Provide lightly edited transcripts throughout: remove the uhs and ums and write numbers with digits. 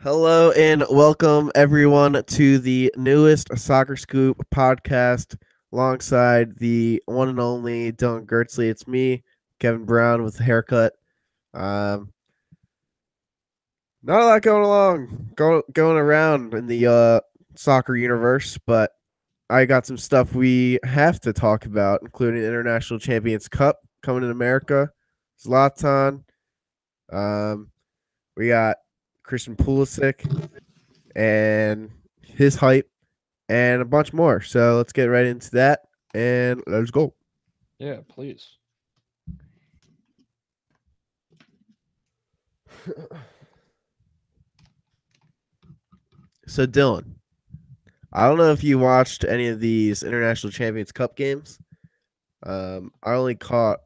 Hello and welcome everyone to the newest Soccer Scoop podcast alongside the one and only Dylan Gertzley. It's me, Kevin Brown with the haircut. Um, Not a lot going around in the soccer universe, but I got some stuff we have to talk about, including the International Champions Cup coming in America. Zlatan. Um, we got Christian Pulisic and his hype and a bunch more. So let's get right into that and let's go. Yeah, please. So Dylan, I don't know if you watched any of these International Champions Cup games. I only caught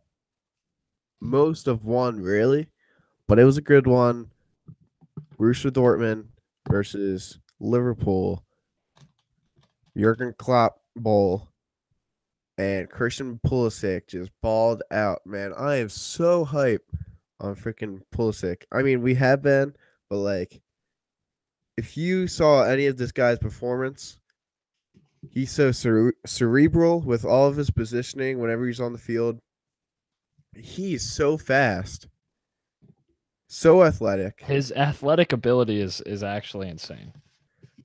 most of one really, but it was a good one. Borussia Dortmund versus Liverpool, Jurgen Klopp Bowl, and Christian Pulisic just balled out. Man, I am so hyped on freaking Pulisic. I mean, we have been, but like, if you saw any of this guy's performance, he's so cerebral with all of his positioning whenever he's on the field. He's so fast, so athletic. His athletic ability is actually insane.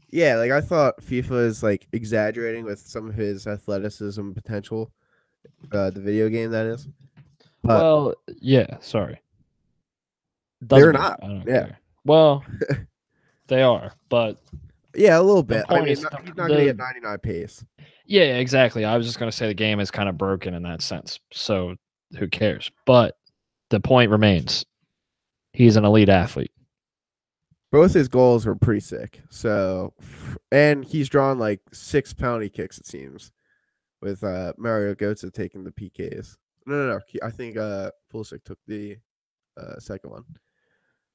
Yeah, like I thought FIFA is like exaggerating with some of his athleticism potential. The video game that is, but Well, yeah, sorry. they're Doesn't matter. not. I don't Yeah, care. Well, they are, but yeah, a little the bit. I point mean, is he's not going to get 99 pace. yeah, exactly. I was just going to say the game is kind of broken in that sense. So, who cares? But the point remains. He's an elite athlete. Both his goals were pretty sick. So, and he's drawn like 6 penalty kicks, it seems, with Mario Götze taking the PKs. No. I think Pulisic took the second one.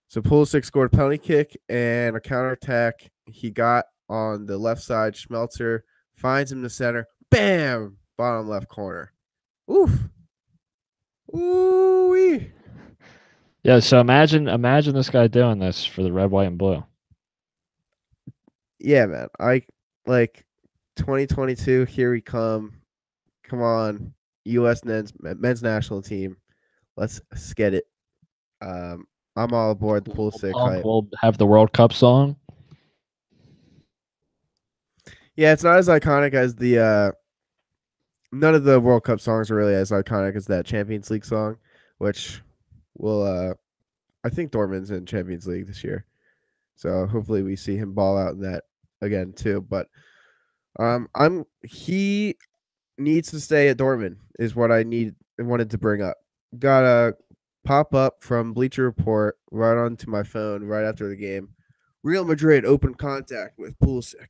So Pulisic scored a penalty kick and a counterattack. He got on the left side. Schmelzer finds him in the center. Bam! Bottom left corner. Oof. Ooh. Yeah, so imagine this guy doing this for the red, white, and blue. Yeah, man. I like 2022. Here we come. Come on, U.S. men's national team. Let's get it. I'm all aboard the Pulisic hype. We'll have the World Cup song. Yeah, it's not as iconic as the. None of the World Cup songs are really as iconic as that Champions League song, which will. I think Dortmund's in Champions League this year, so hopefully we see him ball out in that again too. But he needs to stay at Dortmund is what I wanted to bring up. Got a pop up from Bleacher Report right onto my phone right after the game. Real Madrid open contact with Pulisic.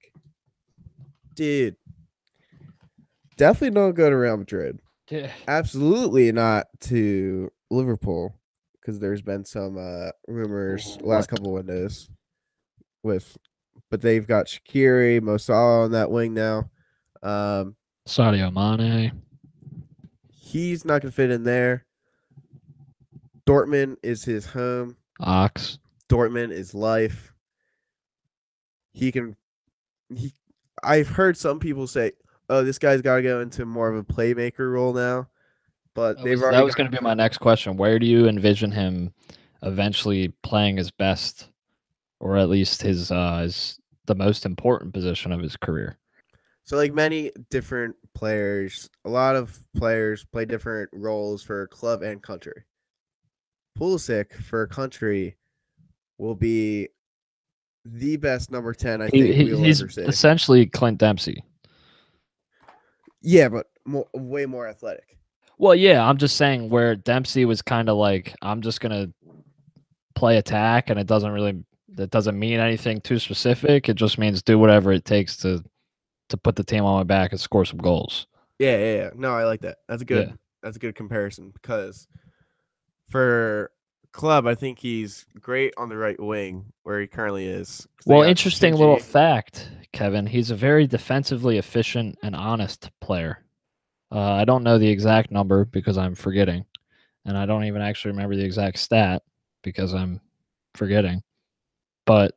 Dude, definitely don't go to Real Madrid. Yeah. Absolutely not to Liverpool because there's been some rumors last couple windows but they've got Shaqiri, Mo Salah on that wing now. Sadio Mane. He's not gonna fit in there. Dortmund is his home. Ox. Dortmund is life. I've heard some people say, "Oh, this guy's got to go into more of a playmaker role now." But That was going to be my next question. Where do you envision him eventually playing his best, or at least his the most important position of his career? So, like many different players, a lot of players play different roles for club and country. Pulisic for country will be the best number 10 I think we'll He's ever see. essentially Clint Dempsey. Yeah, but way more athletic. Well, yeah, I'm just saying where Dempsey was kind of like, I'm just gonna play attack, and it doesn't mean anything too specific. It just means do whatever it takes to put the team on my back and score some goals. Yeah. No, I like that. That's a good comparison because for club, I think he's great on the right wing where he currently is. Well, interesting little fact, Kevin. He's a very defensively efficient and honest player. I don't know the exact number because I'm forgetting, and I don't even actually remember the exact stat because I'm forgetting. But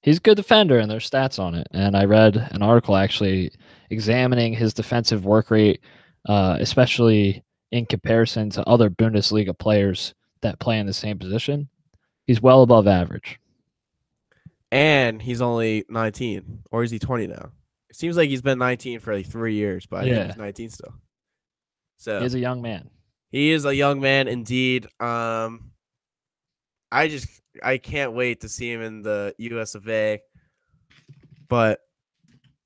He's a good defender, and there's stats on it. And I read an article actually examining his defensive work rate, especially in comparison to other Bundesliga players that play in the same position. He's well above average. And he's only 19, or is he 20 now? It seems like he's been 19 for like 3 years, but I think he's 19 still. So he's a young man. He is a young man indeed. I can't wait to see him in the US of A. But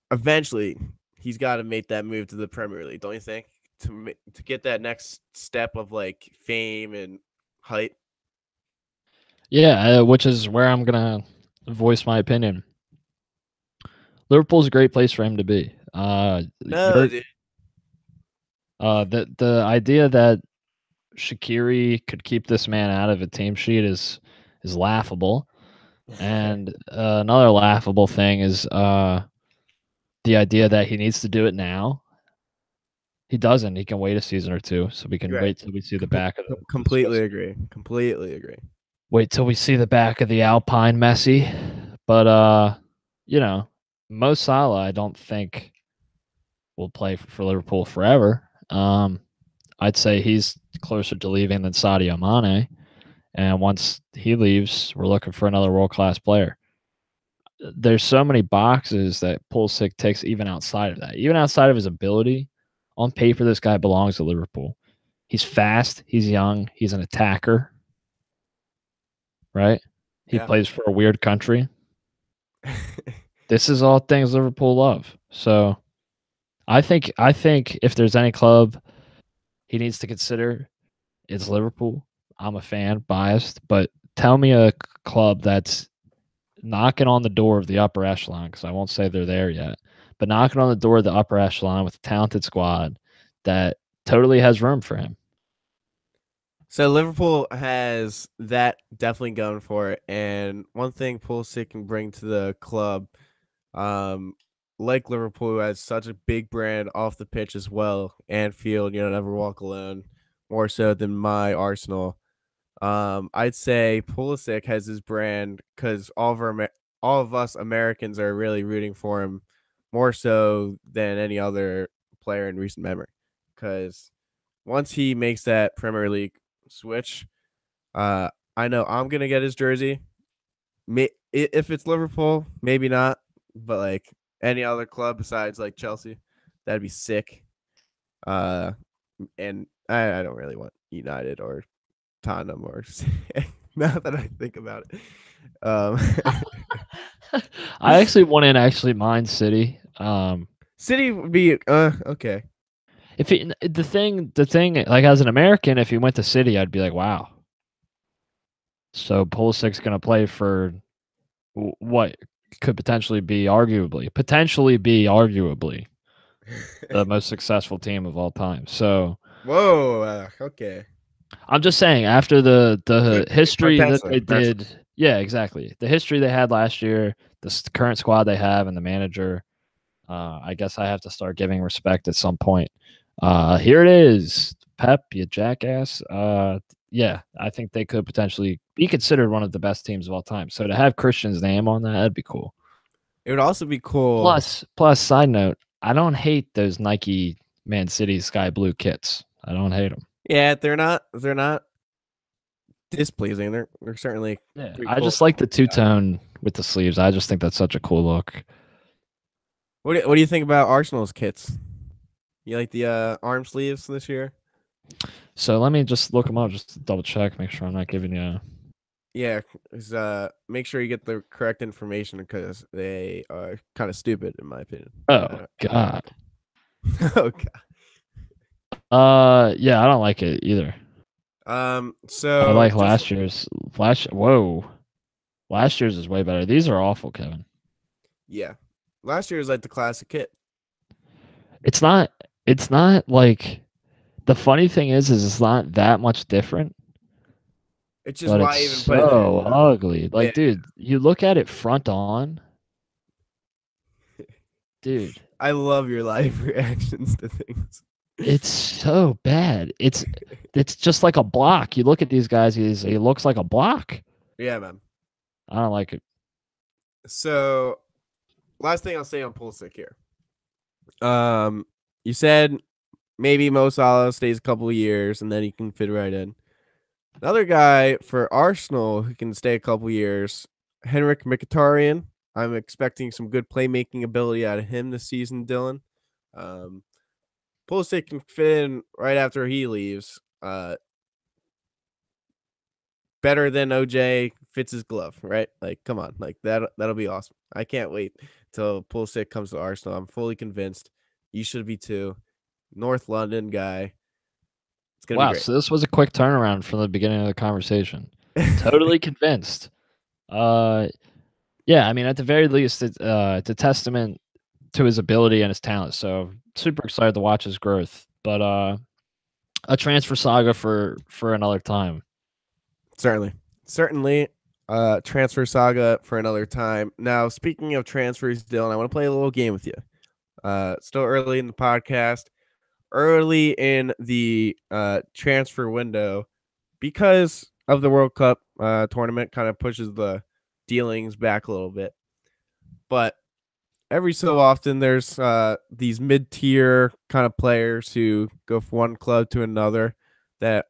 eventually, he's got to make that move to the Premier League, don't you think? To get that next step of like fame and hype. Yeah, which is where I'm gonna voice my opinion. Liverpool's a great place for him to be. Dude. The idea that Shaqiri could keep this man out of a team sheet is laughable. And another laughable thing is the idea that he needs to do it now. He doesn't. He can wait a season or two, so we can wait till we see the back of the. Completely agree. Completely agree. Wait till we see the back of the Alpine Messi, but Mo Salah, I don't think will play for Liverpool forever. I'd say he's closer to leaving than Sadio Mane, and once he leaves, we're looking for another world-class player. There's so many boxes that Pulisic ticks even outside of that. Even outside of his ability, on paper, this guy belongs to Liverpool. He's fast. He's young. He's an attacker. Right? He plays for a weird country. This is all things Liverpool love. So I think if there's any club he needs to consider, it's Liverpool. I'm a fan, biased, but tell me a club that's knocking on the door of the upper echelon, because I won't say they're there yet, but knocking on the door of the upper echelon with a talented squad that totally has room for him. So Liverpool has that definitely going for it. And one thing Pulisic can bring to the club, like Liverpool, who has such a big brand off the pitch as well, Anfield, never walk alone, more so than my Arsenal. I'd say Pulisic has his brand because all of us Americans are really rooting for him more so than any other player in recent memory. Because once he makes that Premier League switch, I know I'm gonna get his jersey. If it's Liverpool, maybe not, but like any other club besides like Chelsea, that'd be sick. And I don't really want United or Tottenham or now that I think about it. I actually wouldn't mind City. City would be okay. If the thing, like as an American, if he went to City, I'd be like, wow. So Pulisic's going to play for what could potentially be arguably the most successful team of all time. So whoa, okay. I'm just saying, after the history that they did, yeah, exactly. The history they had last year, the current squad they have, and the manager. I guess I have to start giving respect at some point. Here it is, Pep, you jackass. Yeah, I think they could potentially be considered one of the best teams of all time. So to have Christian's name on that'd be cool. It would also be cool. Plus, side note, I don't hate those Nike Man City sky blue kits. I don't hate them. Yeah, they're not displeasing. They're certainly. Yeah, I just like the two-tone with the sleeves. I just think that's such a cool look. What do you think about Arsenal's kits? You like the arm sleeves this year? So let me just look them up, just to double check, make sure I'm not giving you. Yeah, make sure you get the correct information because they are kind of stupid in my opinion. Oh God. Oh God. Yeah, I don't like it either. So I like last year's. Whoa, last year's is way better. These are awful, Kevin. Yeah, last year was like the classic kit. It's not like, the funny thing is it's not that much different. It's just why it's even so ugly. Like, yeah. Dude, you look at it front on. Dude, I love your live reactions to things. It's so bad. It's just like a block. You look at these guys, he looks like a block. Yeah, man. I don't like it. So, last thing I'll say on Pulisic here. You said maybe Mo Salah stays a couple of years and then he can fit right in. Another guy for Arsenal who can stay a couple of years, Henrik Mkhitaryan. I'm expecting some good playmaking ability out of him this season, Dylan. Pulisic can fit in right after he leaves. Better than OJ fits his glove, right? Like, come on, like that'll be awesome. I can't wait till Pulisic comes to Arsenal. I'm fully convinced. You should be too. North London guy. It's gonna be Wow, great. so this was a quick turnaround from the beginning of the conversation. Totally convinced. Yeah, I mean, at the very least, it's a testament to his ability and his talent. So super excited to watch his growth. But a transfer saga for another time. Certainly. Transfer saga for another time. Now, speaking of transfers, Dylan, I want to play a little game with you. Still early in the podcast, early in the transfer window, because of the World Cup tournament, kind of pushes the dealings back a little bit. But every so often, there's these mid-tier kind of players who go from one club to another that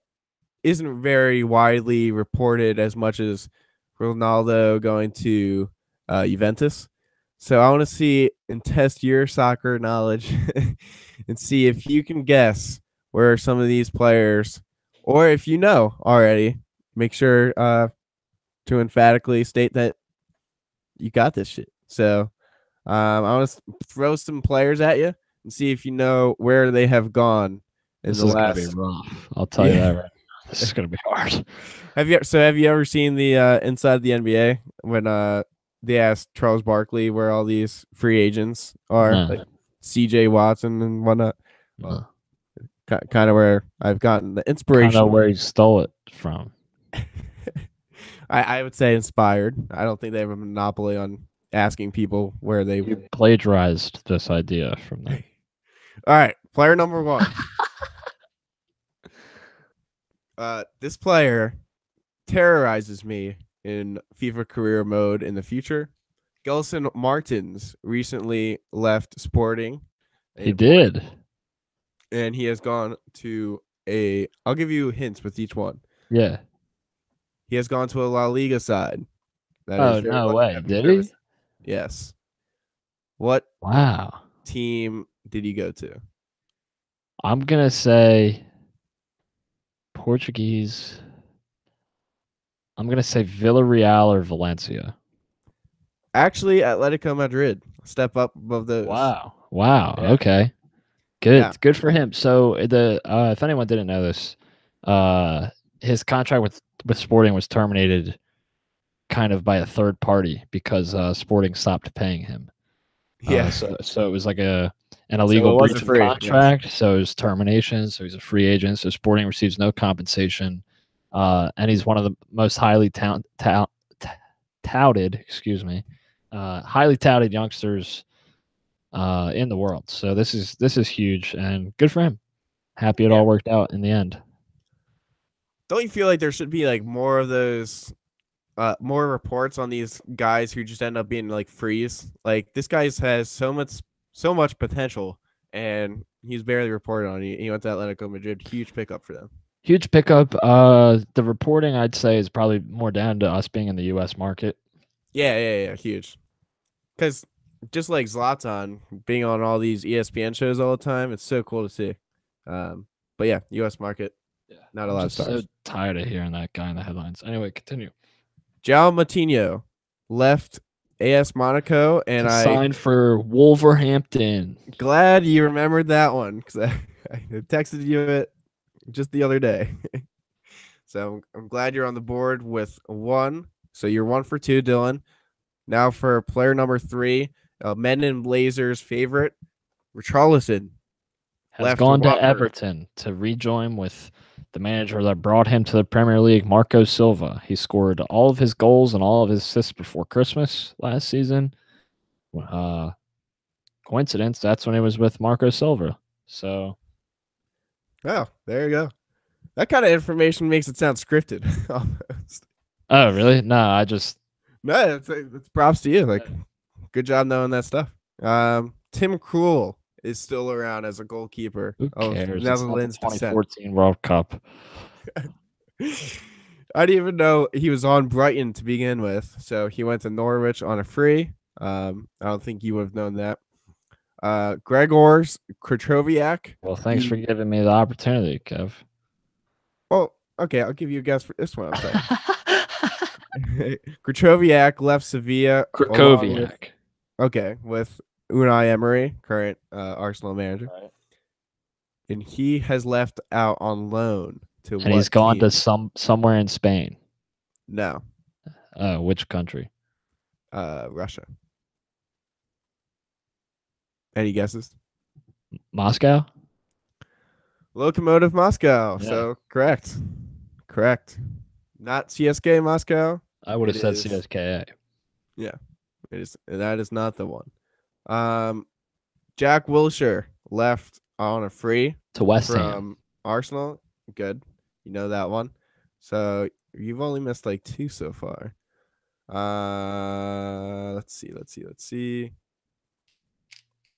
isn't very widely reported as much as Ronaldo going to Juventus. So I want to see and test your soccer knowledge and see if you can guess where some of these players, or if you know already, make sure to emphatically state that you got this shit. So I want to throw some players at you and see if you know where they have gone in This the is gonna be last. rough. I'll tell you that right now. This is gonna be hard. Have you ever seen the Inside the NBA when they asked Charles Barkley where all these free agents are, No, like CJ Watson and whatnot? no. Kind of where I've gotten the Kind inspiration. of where he stole it from. I would say inspired. I don't think they have a monopoly on asking people where they. You plagiarized this idea from them. All right, player number one. This player terrorizes me in FIFA career mode in the future. Gelson Martins recently left Sporting. He did. And he has gone to a. I'll give you hints with each one. Yeah. He has gone to a La Liga side. That Oh, is very no much way. happy Did service. he? Yes. What Wow. team did he go to? I'm gonna say Portuguese. I'm gonna say Villarreal or Valencia. Actually, Atletico Madrid. Step up above those. Wow. Yeah. Okay. Good. Yeah. Good for him. So the if anyone didn't know this, his contract with Sporting was terminated kind of by a third party because Sporting stopped paying him. Yeah. So it was like an illegal breach of contract. Yes. So it was termination. So he's a free agent. So Sporting receives no compensation. And he's one of the most highly touted, excuse me, highly touted youngsters in the world. So this is huge and good for him. Happy it all worked out in the end. Don't you feel like there should be like more of those, more reports on these guys who just end up being like frees? Like this guy has so much potential, and he's barely reported on. He went to Atletico Madrid. Huge pickup for them. Huge pickup. The reporting I'd say is probably more down to us being in the U.S. market. Yeah, huge. Because just like Zlatan being on all these ESPN shows all the time, it's so cool to see. But yeah, U.S. market, not a lot of stars. So tired of hearing that guy in the headlines. Anyway, continue. João Moutinho left AS Monaco, and I signed for Wolverhampton. Glad you remembered that one because I texted you it just the other day. So I'm glad you're on the board with one. So you're 1 for 2, Dylan. Now for player number 3, Men in Blazers favorite, Richarlison has gone to Everton to rejoin with the manager that brought him to the Premier League, Marco Silva. He scored all of his goals and all of his assists before Christmas last season. Coincidence, that's when he was with Marco Silva. So, oh, there you go. That kind of information makes it sound scripted almost. Oh, really? No, I just No, it's props to you. Like, good job knowing that stuff. Tim Krul is still around as a goalkeeper Who of cares? It's not the Netherlands descent. 2014 World Cup. I didn't even know he was on Brighton to begin with. So he went to Norwich on a free. I don't think you would have known that. Gregors Kratroviak. Well, thanks for giving me the opportunity, Kev. Well, okay, I'll give you a guess for this one. I'm sorry. Kratroviak left Sevilla along with with Unai Emery, current Arsenal manager, Right. and he has left out on loan to And he's what gone team? to somewhere in Spain. No, Which country? Russia. Any guesses? Moscow? Lokomotiv Moscow. Yeah. So correct. Not CSK Moscow. I would have It said is- CSKA. Yeah, it is. That is not the one. Jack Wilshere left on a free To West Ham. from Arsenal. Good, you know that one. So you've only missed like 2 so far. Let's see.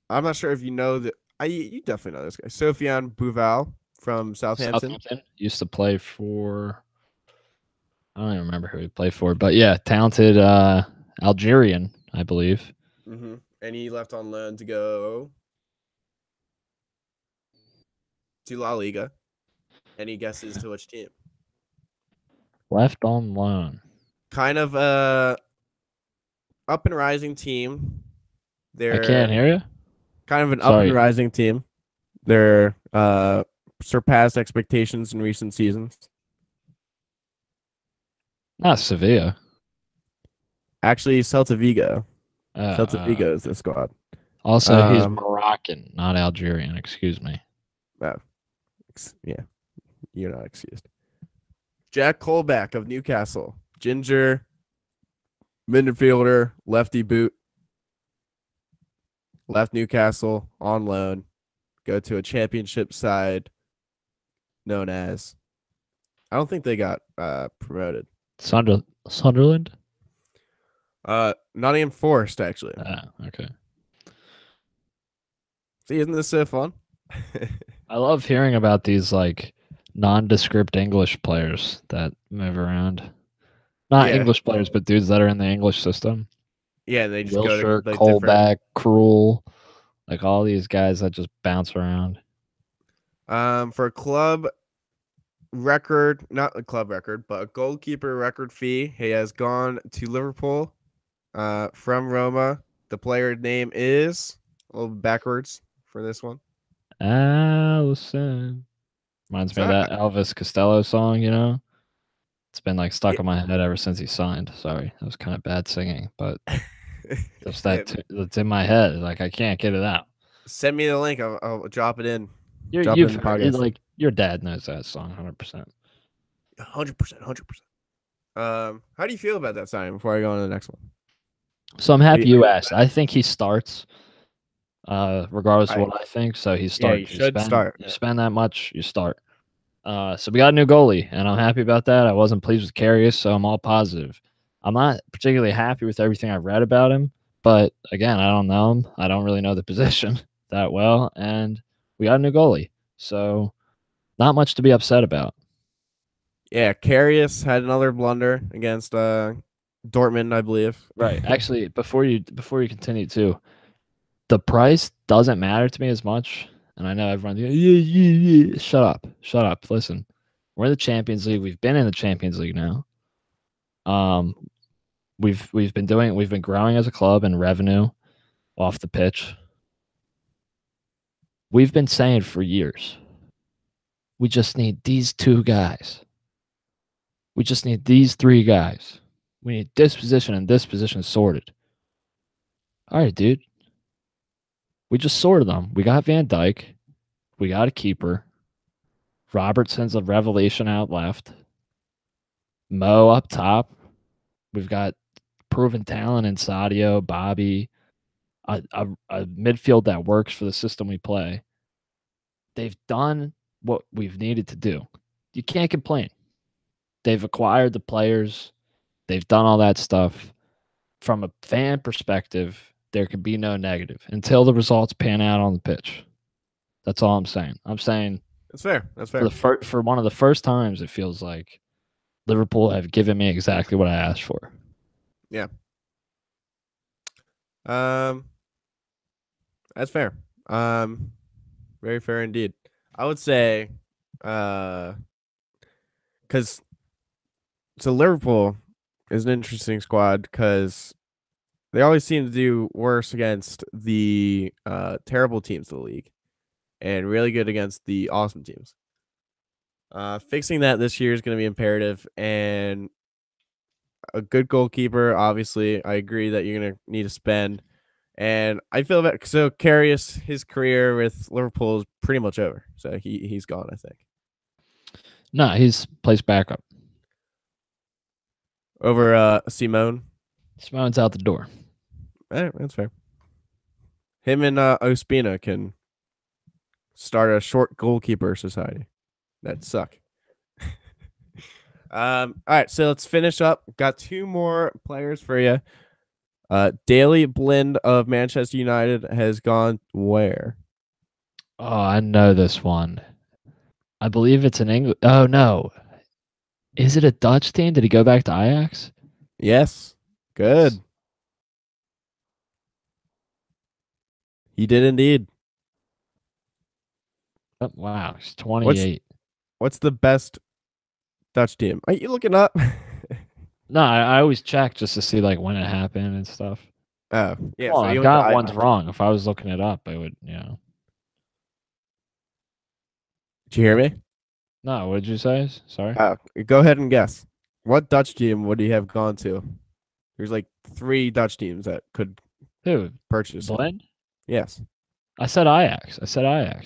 I'm not sure if you know that. You definitely know this guy, Sofiane Bouval from Southampton. Used to play for. I don't even remember who he played for, but yeah, talented Algerian, I believe. Mm-hmm. And he left on loan to go to La Liga. Any guesses to which team? Left on loan. Kind of a up and rising team. They're I can't hear you. kind of an up and rising team. They're surpassed expectations in recent seasons. Not Sevilla. Actually, Celta Vigo. Celta Vigo is the squad. Also, he's Moroccan, not Algerian. Excuse me. Yeah, you're not excused. Jack Colback of Newcastle. Ginger, midfielder, lefty boot. Left Newcastle on loan. Go to a championship side known as. I don't think they got promoted. Sunderland? Nottingham Forest, actually. Okay. See, isn't this so fun? I love hearing about these like nondescript English players that move around. Not English players, but dudes that are in the English system. Yeah, they just Wilshere, go to Colback, Krul, like all these guys that just bounce around. For a club record, not a club record, but a goalkeeper record fee, he has gone to Liverpool from Roma. The player name is a little backwards for this one. Allison. Reminds me of that Elvis Costello song, you know? It's been like stuck in my head ever since he signed. Sorry, that was kind of bad singing, but just that's in my head. Like I can't get it out. Send me the link. I'll drop it in. Your dad knows that song 100%. 100%. How do you feel about that signing before I go on to the next one? So I'm happy you asked. I think he starts, regardless of what I think. So he starts. Yeah, you should start. You spend that much, you start. So we got a new goalie, and I'm happy about that. I wasn't pleased with Karius, so I'm all positive. I'm not particularly happy with everything I've read about him, but again, I don't know him. I don't really know the position that well, and we got a new goalie, so not much to be upset about. Yeah, Karius had another blunder against Dortmund, I believe. Right. Actually, before you continue too, the price doesn't matter to me as much. And I know everyone's yeah. Shut up. Listen, we're in the Champions League. We've been in the Champions League now. We've been growing as a club in revenue off the pitch. We've been saying for years, we just need these 2 guys. We just need these 3 guys. We need this position and this position sorted. All right, dude. We just sorted them. We got Van Dijk. We got a keeper. Robertson's a revelation out left. Mo up top. We've got proven talent in Sadio, Bobby, a midfield that works for the system we play. They've done what we've needed to do. You can't complain. They've acquired the players. They've done all that stuff. from a fan perspective, there could be no negative until the results pan out on the pitch. That's all I'm saying. I'm saying That's fair. That's fair. for one of the first times, it feels like Liverpool have given me exactly what I asked for. Yeah. That's fair. Very fair indeed. I would say, because so Liverpool is an interesting squad because they always seem to do worse against the terrible teams of the league, and really good against the awesome teams. Fixing that this year is going to be imperative, and a good goalkeeper. Obviously, I agree that you're going to need to spend. And I feel that so Karius, his career with Liverpool is pretty much over. So he's gone, I think. No, he's plays backup. Over Simone. Simone's out the door. That's fair. Him and Ospina can start a short goalkeeper society. That suck. All right, so let's finish up. Got two more players for you. Daily Blind of Manchester United has gone where? Oh, I know this one. I believe it's an English. Oh no, is it a Dutch team? Did he go back to Ajax? Yes, good. He did indeed. Oh, wow, he's 28. What's the best Dutch team? Are you looking up? No, I always check just to see like when it happened and stuff. Oh, yeah. Oh, So I've got ones wrong. If I was looking it up, I would, Did you hear me? No, what did you say? Sorry. Go ahead and guess. What Dutch team would he have gone to? There's like 3 Dutch teams that could purchase. Blind? Yes. I said Ajax.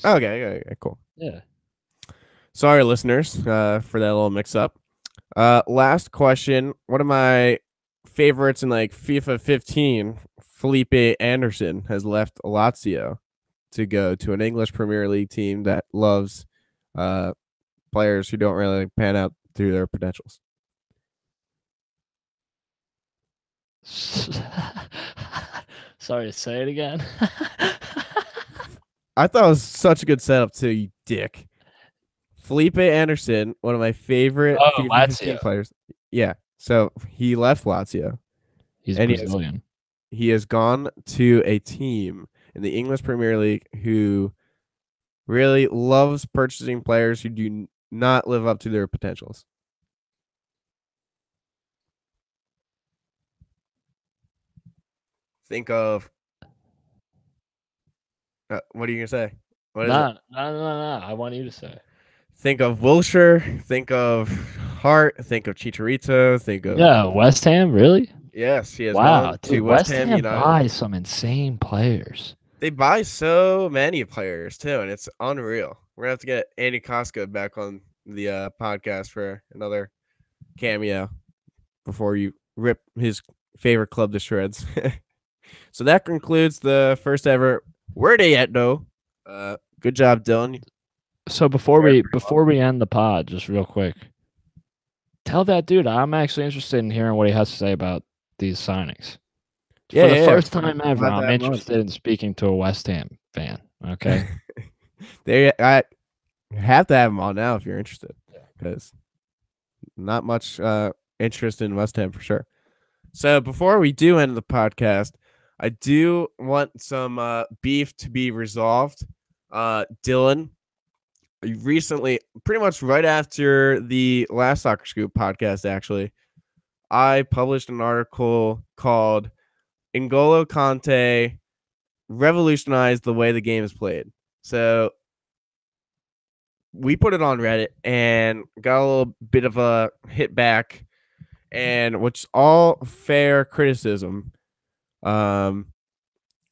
Okay, cool. Yeah. Sorry, listeners, for that little mix-up. Last question. One of my favorites in like FIFA 15, Felipe Anderson, has left Lazio to go to an English Premier League team that loves players who don't really pan out through their potentials. Sorry to say it again. I thought it was such a good setup too, you dick. Felipe Anderson, one of my favorite Lazio players. Yeah, so he left Lazio. He's Brazilian. He has gone to a team in the English Premier League who really loves purchasing players who do not live up to their potentials. Think of what are you gonna say? What is it? No. I want you to say. Think of Wilshere. Think of Hart. Think of Chicharito. Think of West Ham. Really? Yes, he has wow. gone to West Ham United. Buy some insane players. They buy so many players too, and it's unreal. We're gonna have to get Andy Koska back on the podcast for another cameo before you rip his favorite club to shreds. So that concludes the first ever Where They At though. Good job, Dylan. So before we end the pod, just real quick, tell that dude I'm actually interested in hearing what he has to say about these signings. For the first time ever, I'm interested in speaking to a West Ham fan. Okay. I have to have him on now if you're interested, because not much interest in West Ham for sure. So before we do end the podcast, I do want some beef to be resolved. Dylan, recently, pretty much right after the last Soccer Scoop podcast, actually, I published an article called N'Golo Kante revolutionized the way the game is played. So we put it on Reddit and got a little bit of a hit back, and which is all fair criticism.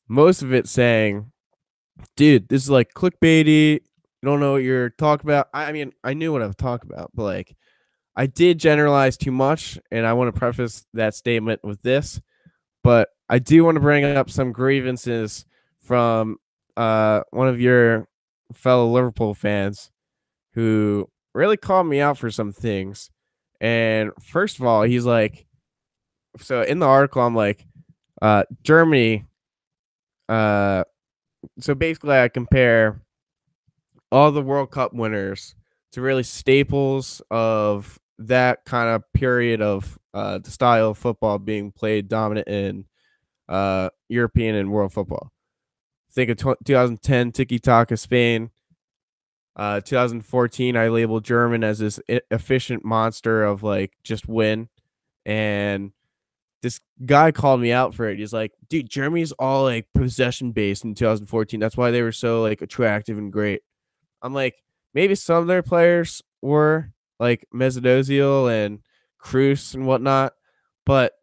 Most of it saying, dude, this is like clickbaity. You don't know what you're talking about. I mean, I knew what I was talking about, but like I did generalize too much, and I want to preface that statement with this. But I do want to bring up some grievances from one of your fellow Liverpool fans who really called me out for some things. And first of all, he's like, so in the article, I'm like, Germany. So basically, I compare all the World Cup winners to really staples of that kind of period of the style of football being played dominant in European and world football. Think of 2010 Tiki Taka Spain. 2014, I labeled German as this efficient monster of like just win. And this guy called me out for it. He's like, dude, Germany's all like possession based in 2014. That's why they were so like attractive and great. I'm like, maybe some of their players were like Mesut Ozil and Cruz and whatnot, but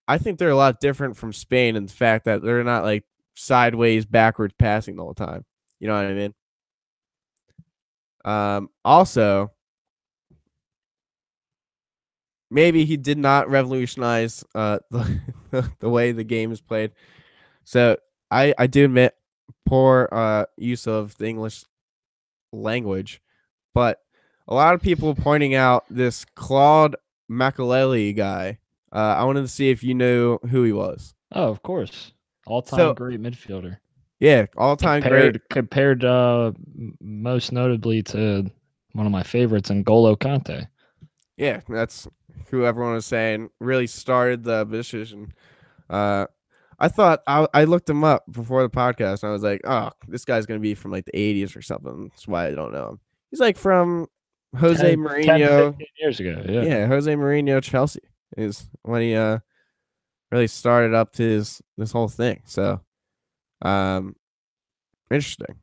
I think they're a lot different from Spain in the fact that they're not like sideways, backwards passing the whole time. You know what I mean? Also, maybe he did not revolutionize the way the game is played. So I do admit poor use of the English language, but a lot of people pointing out this Claude Makelele guy. I wanted to see if you knew who he was. Oh, of course. All-time So great midfielder. yeah, all time great. Compared most notably to one of my favorites, N'Golo Kante. Yeah, that's who everyone was saying really started the position. I thought I looked him up before the podcast and I was like, oh, this guy's gonna be from like the 80s or something. That's why I don't know him. He's like from Jose 10, Mourinho. 15 years ago. Yeah, Jose Mourinho Chelsea is when he really started up to this whole thing. So interesting.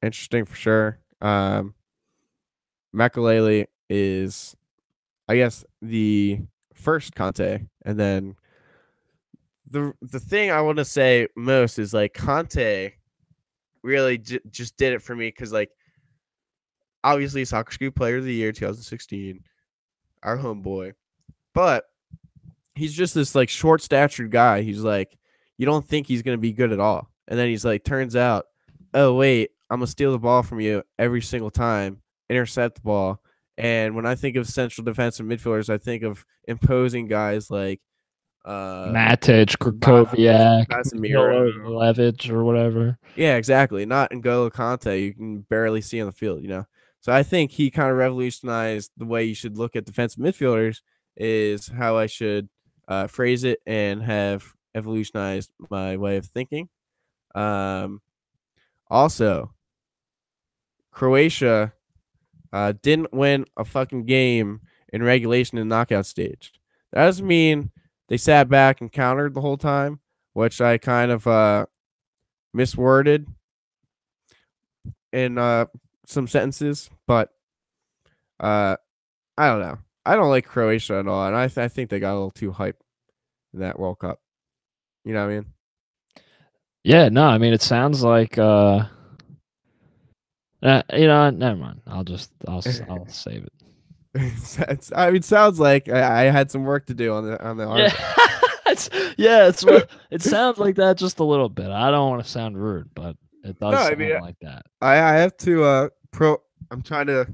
Interesting for sure. Makelele is I guess the first Conte, and then the thing I want to say most is like Conte really just did it for me because like obviously Soccer Scoop Player of the Year 2016, our homeboy, but he's just this like short statured guy. He's like you don't think he's gonna be good at all, and then he's like turns out, oh wait, I'm gonna steal the ball from you every single time, intercept the ball. And when I think of central defensive midfielders, I think of imposing guys like Matic, Krakowiak, Casemiro. Levich, or whatever. Yeah, exactly. Not N'Golo Kante. You can barely see on the field, you know. So I think he kind of revolutionized the way you should look at defensive midfielders. Is how I should phrase it and have evolutionized my way of thinking. Also, Croatia didn't win a fucking game in regulation and knockout stage. That doesn't mean they sat back and countered the whole time, which I kind of misworded in some sentences, but I don't know. I don't like Croatia at all, and I think they got a little too hyped in that World Cup. You know what I mean? Yeah, no, I mean it sounds like never mind. I'll save it. It sounds like I had some work to do on the article. It sounds like that just a little bit. I don't want to sound rude, but it does sound like that. I have to I'm trying to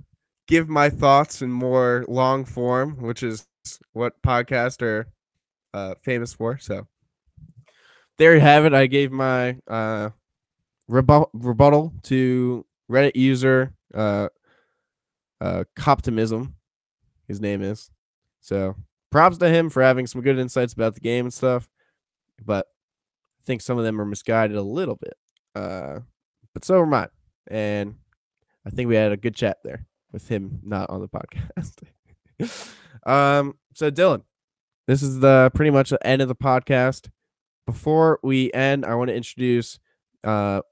give my thoughts in more long form, which is what podcasts are famous for. So there you have it. I gave my rebuttal to Reddit user Coptimism, his name is. So props to him for having some good insights about the game and stuff, but I think some of them are misguided a little bit. But so are mine, and I think we had a good chat there with him not on the podcast. So Dylan, this is the pretty much the end of the podcast. Before we end, I want to introduce.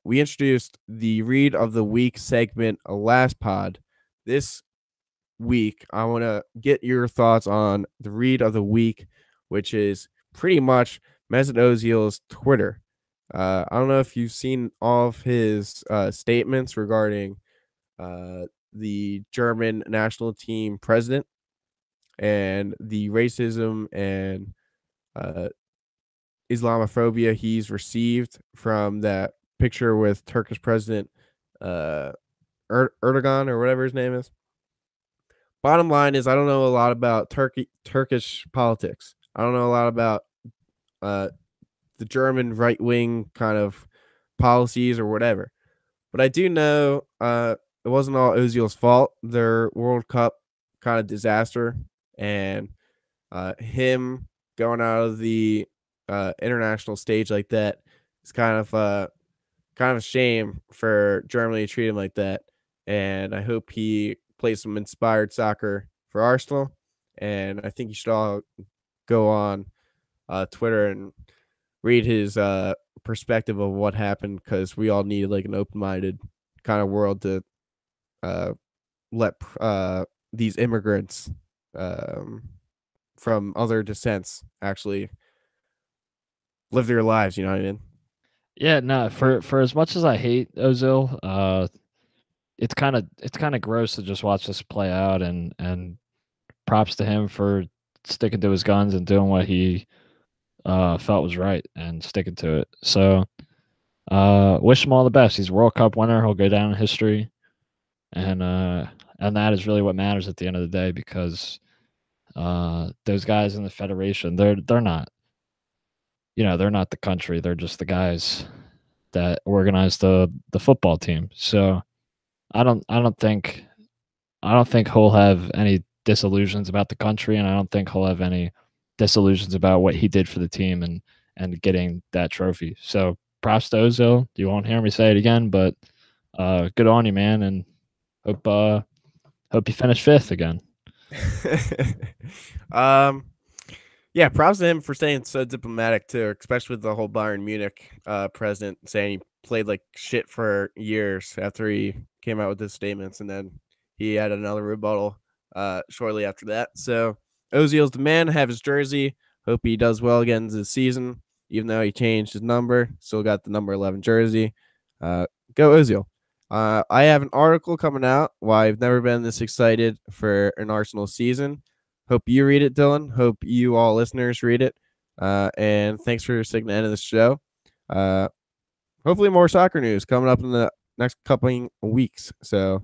We introduced the Read of the Week segment last pod. This week, I want to get your thoughts on the Read of the Week, which is pretty much Mesut Ozil's Twitter. I don't know if you've seen all of his statements regarding the German national team president and the racism and Islamophobia he's received from that picture with Turkish President Erdogan or whatever his name is. Bottom line is I don't know a lot about Turkish politics. I don't know a lot about the German right wing kind of policies or whatever. But I do know it wasn't all Ozil's fault. Their World Cup kind of disaster, and him going out of the international stage like that is kind of a shame for Germany to treat him like that. And I hope he plays some inspired soccer for Arsenal. And I think you should all go on Twitter and read his perspective of what happened, because we all need like an open-minded kind of world to uh, let these immigrants um, from other descents actually live their lives. You know what I mean? Yeah, no, for as much as I hate Ozil, it's kind of gross to just watch this play out, and props to him for sticking to his guns and doing what he felt was right and sticking to it. So wish him all the best. He's a World Cup winner. He'll go down in history, and that is really what matters at the end of the day, because those guys in the federation, they're not, they're not the country. They're just the guys that organize the football team. So I don't think he'll have any disillusions about the country, and I don't think he'll have any disillusions about what he did for the team and getting that trophy. So props to Ozil. You won't hear me say it again, but good on you, man, and hope you finish fifth again. um, yeah, props to him for staying so diplomatic too, especially with the whole Bayern Munich president saying he played like shit for years after he came out with his statements, and then he had another rebuttal shortly after that. So Ozil's the man. Have his jersey. Hope he does well again this season, even though he changed his number. Still got the number 11 jersey. Go Ozil. I have an article coming out why I've never been this excited for an Arsenal season. Hope you read it, Dylan. Hope you all listeners read it. And thanks for sticking to the end of the show. Hopefully more soccer news coming up in the next couple weeks. So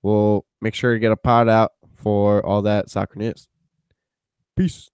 we'll make sure to get a pod out for all that soccer news. Peace.